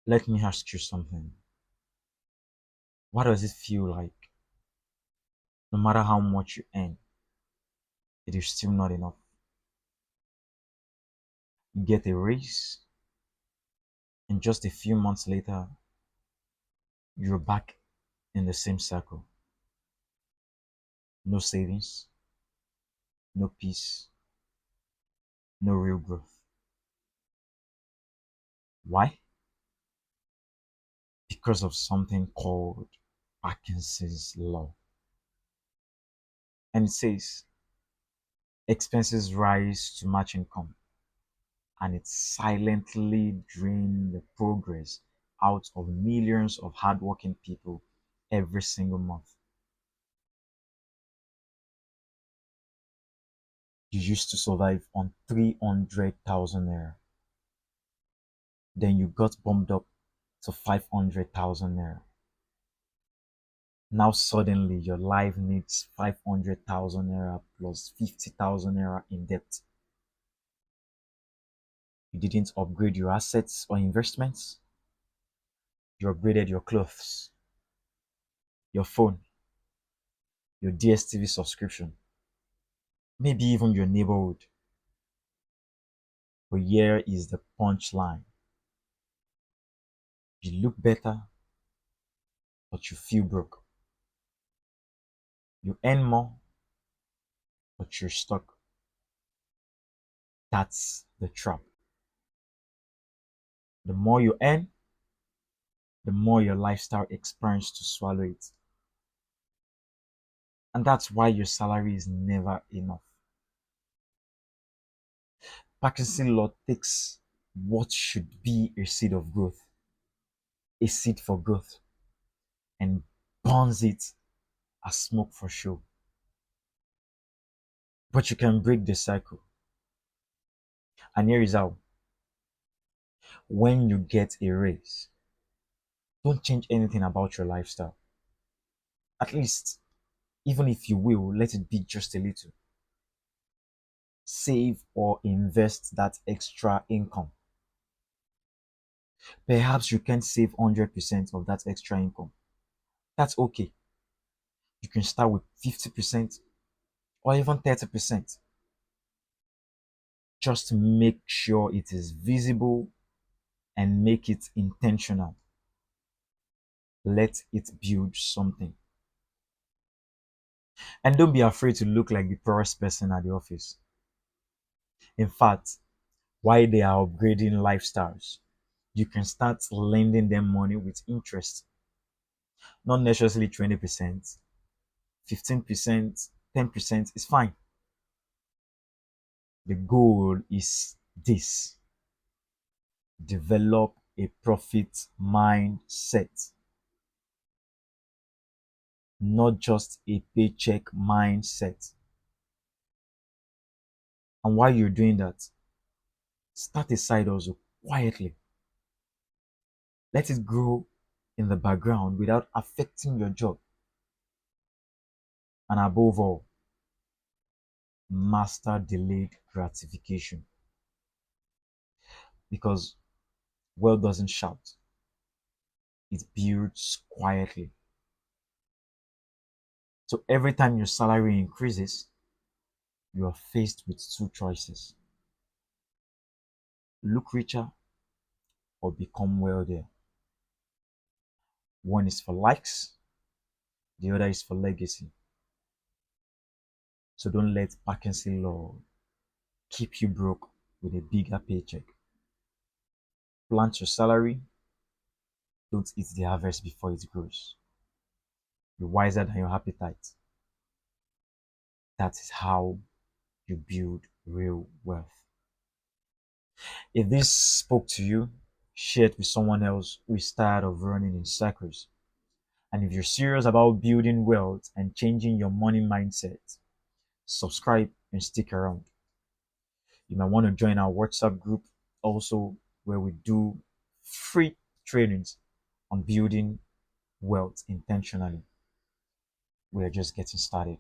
Let me ask you something. What does it feel like? No matter how much you earn, it is still not enough. You get a raise, and just a few months later, you're back in the same circle. No savings, no peace, no real growth. Why? Because of something called Parkinson's law. And it says expenses rise to match income, and it silently drains the progress out of millions of hardworking people every single month. You used to survive on 300,000 naira. Then you got bumped up to 500,000 naira. Now suddenly your life needs 500,000 naira plus 50,000 naira in debt. You didn't upgrade your assets or investments. You upgraded your clothes, your phone, your DSTV subscription, maybe even your neighborhood. But here is the punchline. You look better, but you feel broke. You earn more, but you're stuck. That's the trap. The more you earn, the more your lifestyle experience to swallow it. And that's why your salary is never enough. Parkinson law takes what should be a seed of growth, a seed for growth, and burns it as smoke for show. But you can break the cycle. And here is how. When you get a raise, don't change anything about your lifestyle. At least, even if you will, let it be just a little. Save or invest that extra income. Perhaps you can't save 100% of that extra income. That's okay. You can start with 50% or even 30%. Just make sure it is visible and make it intentional. Let it build something. And don't be afraid to look like the poorest person at the office. In fact, while they are upgrading lifestyles, you can start lending them money with interest. Not necessarily 20%, 15%, 10% is fine. The goal is this: develop a profit mindset, not just a paycheck mindset. And while you're doing that, start a side hustle quietly. Let it grow in the background without affecting your job. And above all, master delayed gratification, because wealth doesn't shout, it builds quietly. So every time your salary increases, you are faced with two choices: look richer or become wealthier. One is for likes, the other is for legacy. So don't let Parkinson law keep you broke with a bigger paycheck. Plant your salary, don't eat the harvest before it grows. Be wiser than your appetite. That is how you build real wealth. If this spoke to you, share it with someone else who is tired of running in circles. And if you're serious about building wealth and changing your money mindset, subscribe and stick around. You might want to join our WhatsApp group also, where we do free trainings on building wealth intentionally. We are just getting started.